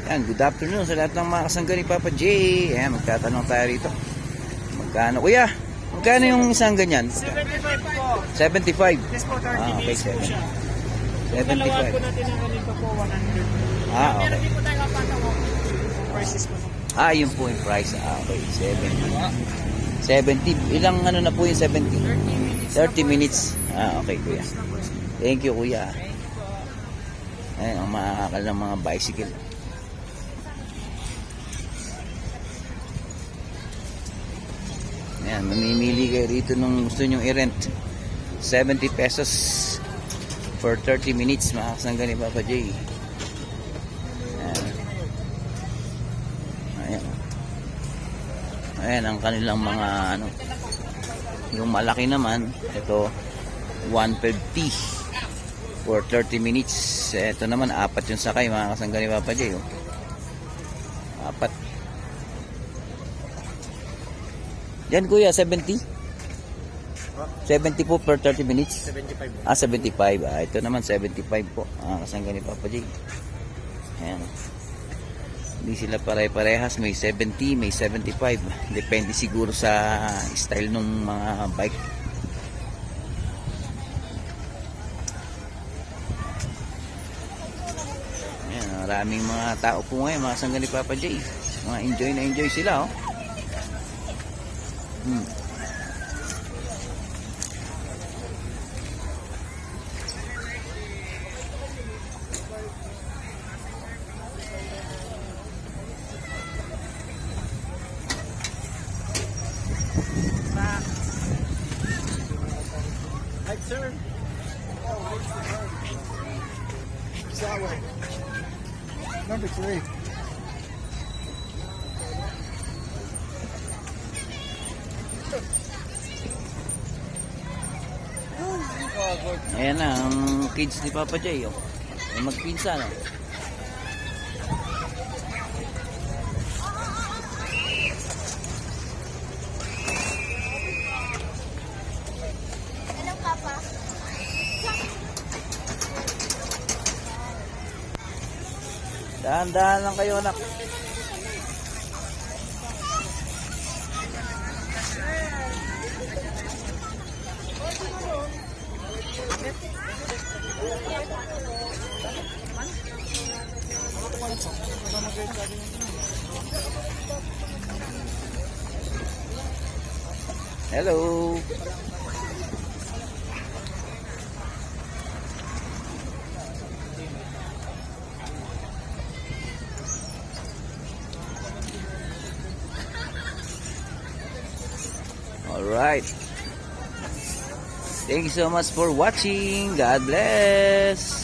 Yan, good afternoon sa lahat ng mga kasangga ni Papa J. Ayan, magtatanong tayo rito. Magkano, kuya? Magkano yung isang ganyan? 75 po. 75. Yes po, 30 okay, minutes po siya. 75. Dalawa po natin ang kanito po, 100. Ah, Meron okay. din po tayo kapatawa. Prices po. Yung po yung price. Okay, 70. 70. Ilang ano na po yung 70? 30 minutes. Okay, kuya. Thank you, kuya. Ayan, ang makakakal ng mga bicycle. Ayan, mamimili kayo rito nung gusto nyong i-rent. 70 pesos for 30 minutes. Makakasangga ni Papa J. Ayan. Ayan. Ayan ang kanilang mga ano. Yung malaki naman, ito 150 for 30 minutes. Ito naman, 4 yung sakay, mga kasangga ni Papa J. 4. Yan kuya, 70? 70 po per 30 minutes? 75. 75. Ito naman, 75 po. Kasangga ni Papa J. Ayan. Hindi sila pare-parehas. May 70, may 75. Depende siguro sa style ng mga bike. Ayan, maraming mga tao po ngayon, mga kasangga ni Papa J. Mga enjoy na enjoy sila, oh. Hi, sir. Sour. Number 3. Ayan na, ang kids ni Papa J, oh. Ay magpinsan, oh. Hello, Papa. Dahan-dahan lang kayo, anak. Hello. All right. Thank you so much for watching. God bless.